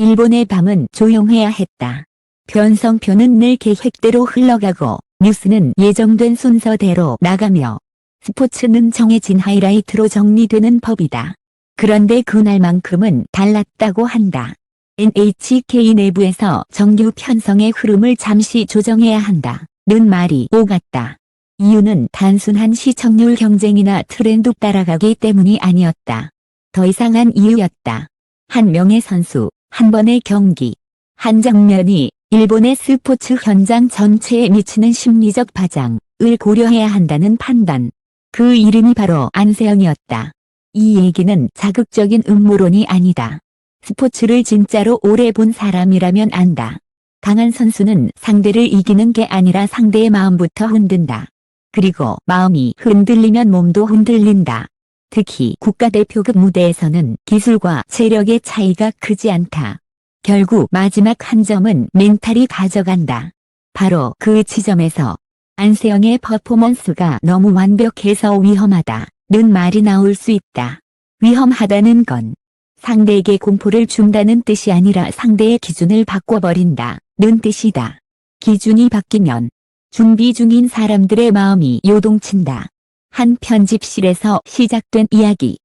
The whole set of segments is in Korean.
일본의 밤은 조용해야 했다. 편성표는 늘 계획대로 흘러가고 뉴스는 예정된 순서대로 나가며 스포츠는 정해진 하이라이트로 정리되는 법이다. 그런데 그날만큼은 달랐다고 한다. NHK 내부에서 정규 편성의 흐름을 잠시 조정해야 한다는 말이 오갔다. 이유는 단순한 시청률 경쟁이나 트렌드 따라가기 때문이 아니었다. 더 이상한 이유였다. 한 명의 선수, 한 번의 경기, 한 장면이 일본의 스포츠 현장 전체에 미치는 심리적 파장을 고려해야 한다는 판단. 그 이름이 바로 안세영이었다. 이 얘기는 자극적인 음모론이 아니다. 스포츠를 진짜로 오래 본 사람이라면 안다. 강한 선수는 상대를 이기는 게 아니라 상대의 마음부터 흔든다. 그리고 마음이 흔들리면 몸도 흔들린다. 특히 국가대표급 무대에서는 기술과 체력의 차이가 크지 않다. 결국 마지막 한 점은 멘탈이 가져간다. 바로 그 지점에서 안세영의 퍼포먼스가 너무 완벽해서 위험하다는 말이 나올 수 있다. 위험하다는 건 상대에게 공포를 준다는 뜻이 아니라 상대의 기준을 바꿔버린다는 뜻이다. 기준이 바뀌면 준비 중인 사람들의 마음이 요동친다. 한 편집실에서 시작된 이야기.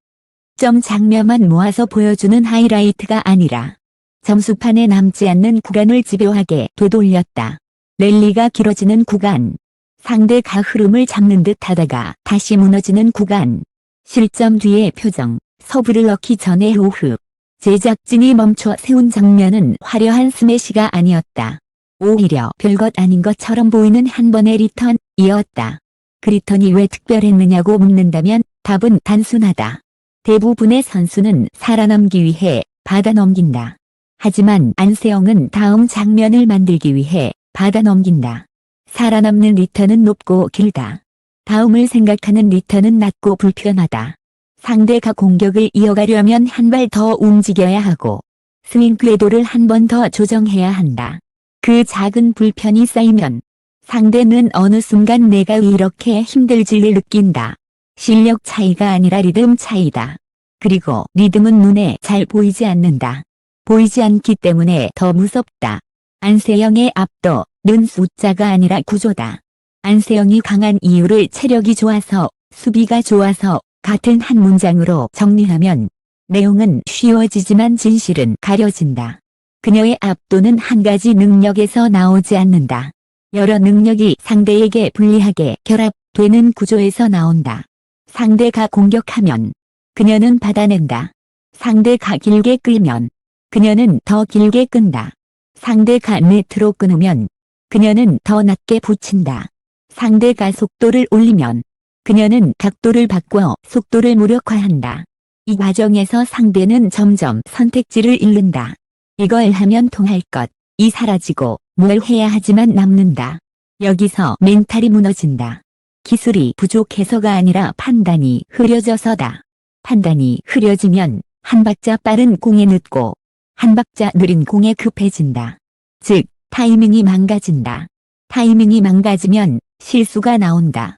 점 장면만 모아서 보여주는 하이라이트가 아니라 점수판에 남지 않는 구간을 집요하게 되돌렸다. 랠리가 길어지는 구간. 상대가 흐름을 잡는 듯 하다가 다시 무너지는 구간. 실점 뒤의 표정, 서브를 넣기 전의 호흡. 제작진이 멈춰 세운 장면은 화려한 스매시가 아니었다. 오히려 별것 아닌 것처럼 보이는 한 번의 리턴이었다. 그 리턴이 왜 특별했느냐고 묻는다면 답은 단순하다. 대부분의 선수는 살아남기 위해 받아넘긴다. 하지만 안세영은 다음 장면을 만들기 위해 받아넘긴다. 살아남는 리턴은 높고 길다. 다음을 생각하는 리턴은 낮고 불편하다. 상대가 공격을 이어가려면 한 발 더 움직여야 하고 스윙 궤도를 한 번 더 조정해야 한다. 그 작은 불편이 쌓이면 상대는 어느 순간 내가 이렇게 힘들지를 느낀다. 실력 차이가 아니라 리듬 차이다. 그리고 리듬은 눈에 잘 보이지 않는다. 보이지 않기 때문에 더 무섭다. 안세영의 압도는 숫자가 아니라 구조다. 안세영이 강한 이유를 체력이 좋아서, 수비가 좋아서 같은 한 문장으로 정리하면 내용은 쉬워지지만 진실은 가려진다. 그녀의 압도는 한 가지 능력에서 나오지 않는다. 여러 능력이 상대에게 불리하게 결합되는 구조에서 나온다. 상대가 공격하면 그녀는 받아낸다. 상대가 길게 끌면 그녀는 더 길게 끈다. 상대가 네트로 끊으면 그녀는 더 낮게 붙인다. 상대가 속도를 올리면 그녀는 각도를 바꿔 속도를 무력화한다. 이 과정에서 상대는 점점 선택지를 잃는다. 이걸 하면 통할 것이 사라지고 뭘 해야 하지만 남는다. 여기서 멘탈이 무너진다. 기술이 부족해서가 아니라 판단이 흐려져서다. 판단이 흐려지면 한 박자 빠른 공에 늦고 한 박자 느린 공에 급해진다. 즉, 타이밍이 망가진다. 타이밍이 망가지면 실수가 나온다.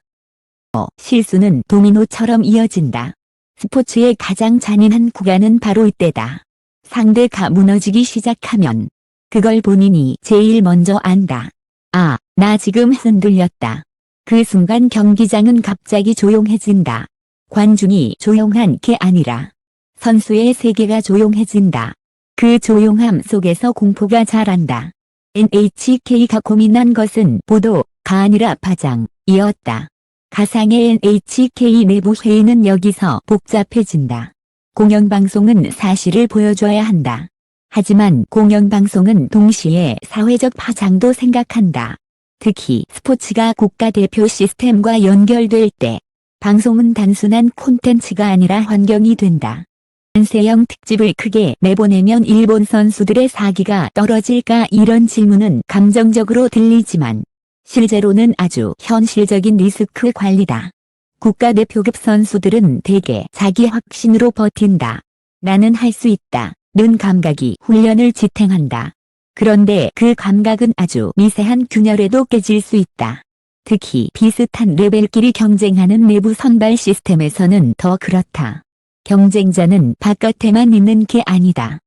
실수는 도미노처럼 이어진다. 스포츠의 가장 잔인한 구간은 바로 이때다. 상대가 무너지기 시작하면 그걸 본인이 제일 먼저 안다. 아, 나 지금 흔들렸다. 그 순간 경기장은 갑자기 조용해진다. 관중이 조용한 게 아니라 선수의 세계가 조용해진다. 그 조용함 속에서 공포가 자란다. NHK가 고민한 것은 보도가 아니라 파장이었다. 가상의 NHK 내부 회의는 여기서 복잡해진다. 공영방송은 사실을 보여줘야 한다. 하지만 공영방송은 동시에 사회적 파장도 생각한다. 특히 스포츠가 국가대표 시스템과 연결될 때 방송은 단순한 콘텐츠가 아니라 환경이 된다. 안세영 특집을 크게 내보내면 일본 선수들의 사기가 떨어질까 이런 질문은 감정적으로 들리지만 실제로는 아주 현실적인 리스크 관리다. 국가대표급 선수들은 대개 자기 확신으로 버틴다. 나는 할 수 있다. 는 감각이 훈련을 지탱한다. 그런데 그 감각은 아주 미세한 균열에도 깨질 수 있다. 특히 비슷한 레벨끼리 경쟁하는 내부 선발 시스템에서는 더 그렇다. 경쟁자는 바깥에만 있는 게 아니다.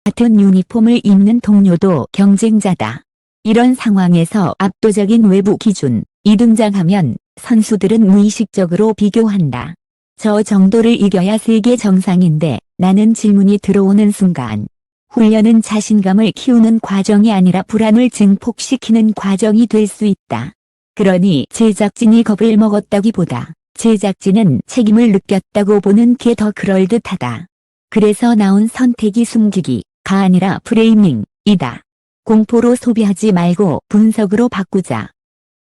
같은 유니폼을 입는 동료도 경쟁자다. 이런 상황에서 압도적인 외부 기준이 등장하면 선수들은 무의식적으로 비교한다. 저 정도를 이겨야 세계 정상인데 나는 질문이 들어오는 순간 훈련은 자신감을 키우는 과정이 아니라 불안을 증폭시키는 과정이 될 수 있다. 그러니 제작진이 겁을 먹었다기보다 제작진은 책임을 느꼈다고 보는 게 더 그럴듯하다. 그래서 나온 선택이 숨기기가 아니라 프레이밍이다. 공포로 소비하지 말고 분석으로 바꾸자.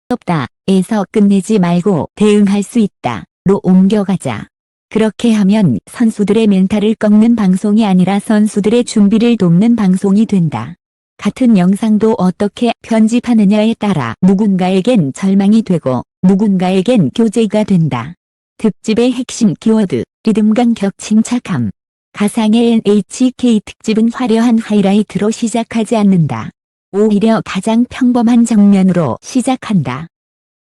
없다에서 끝내지 말고 대응할 수 있다로 옮겨가자. 그렇게 하면 선수들의 멘탈을 꺾는 방송이 아니라 선수들의 준비를 돕는 방송이 된다. 같은 영상도 어떻게 편집하느냐에 따라 누군가에겐 절망이 되고 누군가에겐 교재가 된다. 특집의 핵심 키워드, 리듬 간격 침착함. 가상의 NHK 특집은 화려한 하이라이트로 시작하지 않는다. 오히려 가장 평범한 정면으로 시작한다.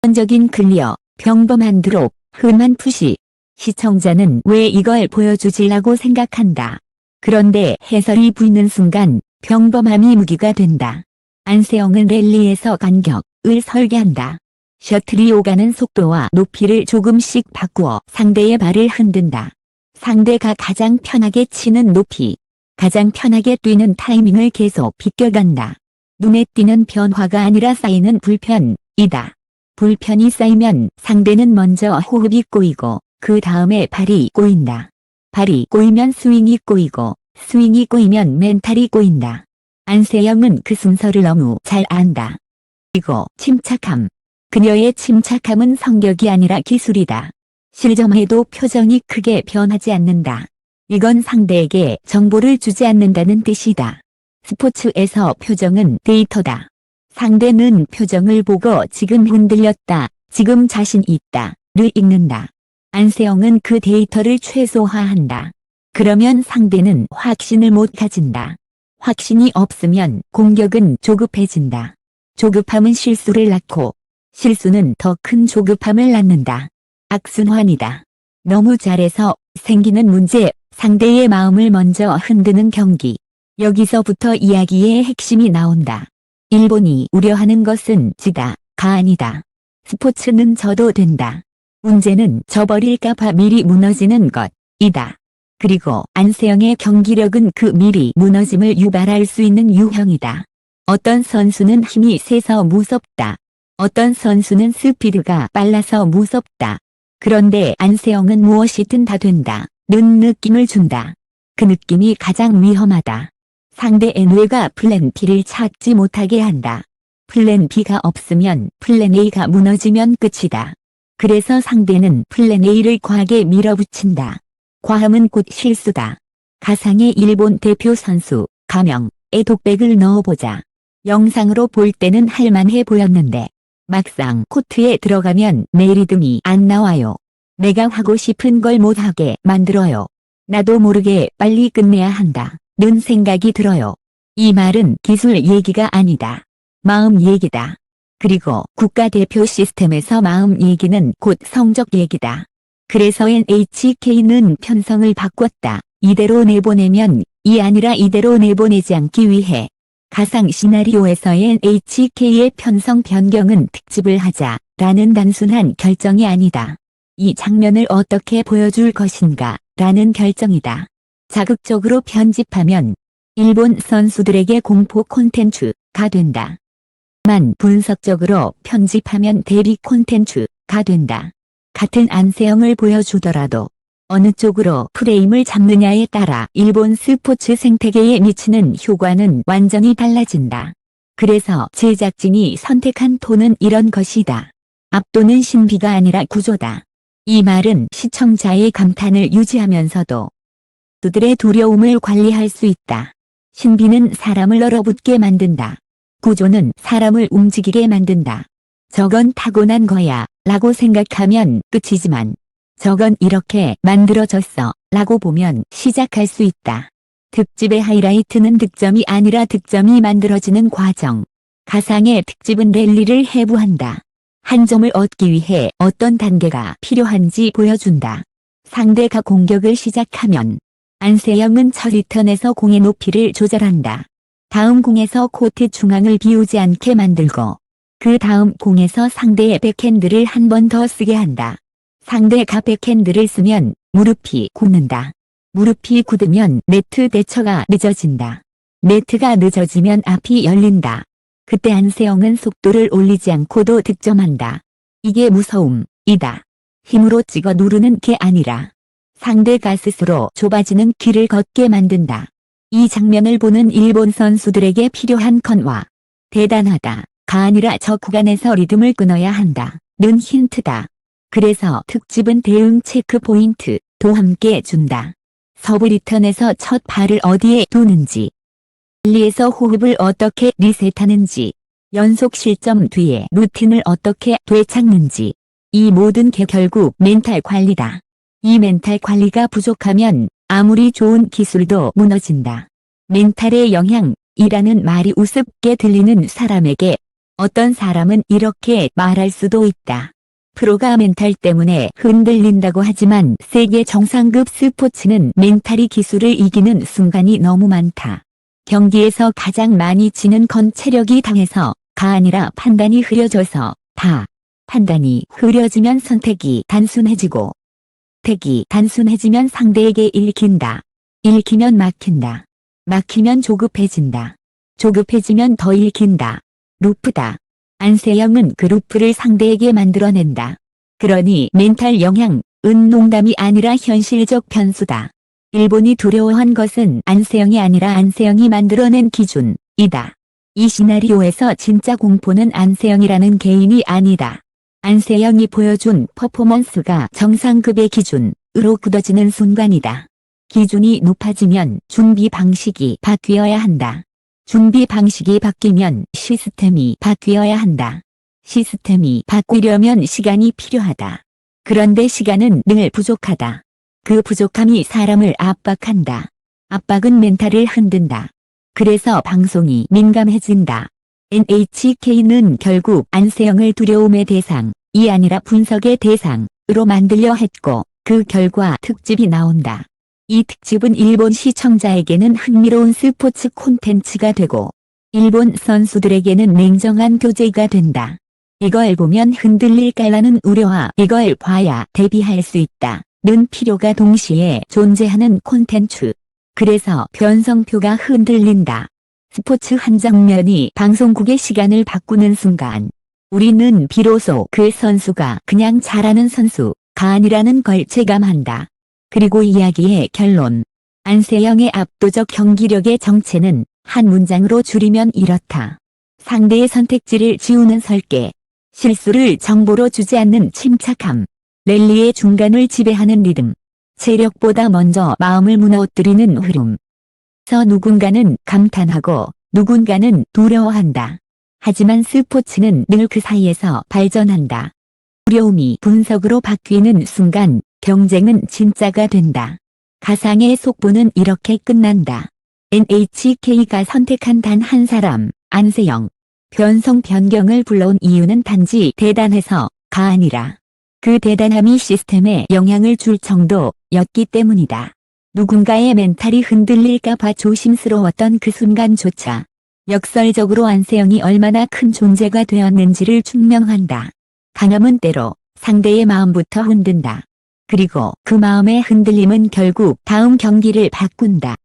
전적인 클리어, 평범한 드롭, 흠한 푸시. 시청자는 왜 이걸 보여주지라고 생각한다. 그런데 해설이 붙는 순간 평범함이 무기가 된다. 안세영은 랠리에서 간격을 설계한다. 셔틀이 오가는 속도와 높이를 조금씩 바꾸어 상대의 발을 흔든다. 상대가 가장 편하게 치는 높이, 가장 편하게 뛰는 타이밍을 계속 비껴간다. 눈에 띄는 변화가 아니라 쌓이는 불편이다. 불편이 쌓이면 상대는 먼저 호흡이 꼬이고 그 다음에 발이 꼬인다. 발이 꼬이면 스윙이 꼬이고 스윙이 꼬이면 멘탈이 꼬인다. 안세영은 그 순서를 너무 잘 안다. 그리고 침착함. 그녀의 침착함은 성격이 아니라 기술이다. 실점해도 표정이 크게 변하지 않는다. 이건 상대에게 정보를 주지 않는다는 뜻이다. 스포츠에서 표정은 데이터다. 상대는 표정을 보고 지금 흔들렸다, 지금 자신 있다를 읽는다. 안세영은 그 데이터를 최소화한다. 그러면 상대는 확신을 못 가진다. 확신이 없으면 공격은 조급해진다. 조급함은 실수를 낳고 실수는 더 큰 조급함을 낳는다. 악순환이다. 너무 잘해서 생기는 문제, 상대의 마음을 먼저 흔드는 경기. 여기서부터 이야기의 핵심이 나온다. 일본이 우려하는 것은 지다가 아니다. 스포츠는 져도 된다. 문제는 져버릴까봐 미리 무너지는 것이다. 그리고 안세영의 경기력은 그 미리 무너짐을 유발할 수 있는 유형이다. 어떤 선수는 힘이 세서 무섭다. 어떤 선수는 스피드가 빨라서 무섭다. 그런데 안세영은 무엇이든 다 된다는 느낌을 준다. 그 느낌이 가장 위험하다. 상대의 뇌가 플랜 B를 찾지 못하게 한다. 플랜 B가 없으면 플랜 A가 무너지면 끝이다. 그래서 상대는 플랜 A를 과하게 밀어붙인다. 과함은 곧 실수다. 가상의 일본 대표 선수 가명에 독백을 넣어보자. 영상으로 볼 때는 할만해 보였는데 막상 코트에 들어가면 내 리듬이 안 나와요. 내가 하고 싶은 걸 못하게 만들어요. 나도 모르게 빨리 끝내야 한다. 는 생각이 들어요. 이 말은 기술 얘기가 아니다. 마음 얘기다. 그리고 국가대표 시스템에서 마음 얘기는 곧 성적 얘기다. 그래서 NHK는 편성을 바꿨다. 이대로 내보내면 이 아니라 이대로 내보내지 않기 위해. 가상 시나리오에서의 NHK의 편성 변경은 특집을 하자라는 단순한 결정이 아니다. 이 장면을 어떻게 보여줄 것인가 라는 결정이다. 자극적으로 편집하면 일본 선수들에게 공포 콘텐츠가 된다. 만 분석적으로 편집하면 대비 콘텐츠가 된다. 같은 안세영을 보여주더라도 어느 쪽으로 프레임을 잡느냐에 따라 일본 스포츠 생태계에 미치는 효과는 완전히 달라진다. 그래서 제작진이 선택한 톤은 이런 것이다. 압도는 신비가 아니라 구조다. 이 말은 시청자의 감탄을 유지하면서도 그들의 두려움을 관리할 수 있다. 신비는 사람을 얼어붙게 만든다. 구조는 사람을 움직이게 만든다. 저건 타고난 거야 라고 생각하면 끝이지만 저건 이렇게 만들어졌어 라고 보면 시작할 수 있다. 특집의 하이라이트는 득점이 아니라 득점이 만들어지는 과정. 가상의 특집은 랠리를 해부한다. 한 점을 얻기 위해 어떤 단계가 필요한지 보여준다. 상대가 공격을 시작하면 안세영은 첫 리턴에서 공의 높이를 조절한다. 다음 공에서 코트 중앙을 비우지 않게 만들고 그 다음 공에서 상대의 백핸드를 한 번 더 쓰게 한다. 상대가 백핸드를 쓰면 무릎이 굳는다. 무릎이 굳으면 네트 대처가 늦어진다. 네트가 늦어지면 앞이 열린다. 그때 안세영은 속도를 올리지 않고도 득점한다. 이게 무서움이다. 힘으로 찍어 누르는 게 아니라 상대가 스스로 좁아지는 길을 걷게 만든다. 이 장면을 보는 일본 선수들에게 필요한 컨와 대단하다가 아니라 저 구간에서 리듬을 끊어야 한다는 힌트다. 그래서 특집은 대응 체크 포인트도 함께 준다. 서브 리턴에서 첫 발을 어디에 두는지, 랠리에서 호흡을 어떻게 리셋하는지, 연속 실점 뒤에 루틴을 어떻게 되찾는지, 이 모든 게 결국 멘탈 관리다. 이 멘탈 관리가 부족하면 아무리 좋은 기술도 무너진다. 멘탈의 영향이라는 말이 우습게 들리는 사람에게 어떤 사람은 이렇게 말할 수도 있다. 프로가 멘탈 때문에 흔들린다고 하지만 세계 정상급 스포츠는 멘탈이 기술을 이기는 순간이 너무 많다. 경기에서 가장 많이 지는 건 체력이 당해서가 아니라 판단이 흐려져서 다. 판단이 흐려지면 선택이 단순해지고 선택이 단순해지면 상대에게 읽힌다. 읽히면 막힌다. 막히면 조급해진다. 조급해지면 더 읽힌다. 루프다. 안세영은 그 루프를 상대에게 만들어낸다. 그러니 멘탈 영향은 농담이 아니라 현실적 변수다. 일본이 두려워한 것은 안세영이 아니라 안세영이 만들어낸 기준이다. 이 시나리오에서 진짜 공포는 안세영이라는 개인이 아니다. 안세영이 보여준 퍼포먼스가 정상급의 기준으로 굳어지는 순간이다. 기준이 높아지면 준비 방식이 바뀌어야 한다. 준비 방식이 바뀌면 시스템이 바뀌어야 한다. 시스템이 바뀌려면 시간이 필요하다. 그런데 시간은 늘 부족하다. 그 부족함이 사람을 압박한다. 압박은 멘탈을 흔든다. 그래서 방송이 민감해진다. NHK는 결국 안세영을 두려움의 대상이 아니라 분석의 대상으로 만들려 했고 그 결과 특집이 나온다. 이 특집은 일본 시청자에게는 흥미로운 스포츠 콘텐츠가 되고 일본 선수들에게는 냉정한 교재가 된다. 이걸 보면 흔들릴까라는 우려와 이걸 봐야 대비할 수 있다는 필요가 동시에 존재하는 콘텐츠. 그래서 변성표가 흔들린다. 스포츠 한 장면이 방송국의 시간을 바꾸는 순간 우리는 비로소 그 선수가 그냥 잘하는 선수가 아니라는 걸 체감한다. 그리고 이야기의 결론. 안세영의 압도적 경기력의 정체는 한 문장으로 줄이면 이렇다. 상대의 선택지를 지우는 설계. 실수를 정보로 주지 않는 침착함. 랠리의 중간을 지배하는 리듬. 체력보다 먼저 마음을 무너뜨리는 흐름. 그래서 누군가는 감탄하고 누군가는 두려워한다. 하지만 스포츠는 늘 그 사이에서 발전한다. 두려움이 분석으로 바뀌는 순간 경쟁은 진짜가 된다. 가상의 속보는 이렇게 끝난다. NHK가 선택한 단 한 사람, 안세영. 변성 변경을 불러온 이유는 단지 대단해서가 아니라 그 대단함이 시스템에 영향을 줄 정도였기 때문이다. 누군가의 멘탈이 흔들릴까봐 조심스러웠던 그 순간조차 역설적으로 안세영이 얼마나 큰 존재가 되었는지를 증명한다. 강함은 때로 상대의 마음부터 흔든다. 그리고 그 마음의 흔들림은 결국 다음 경기를 바꾼다.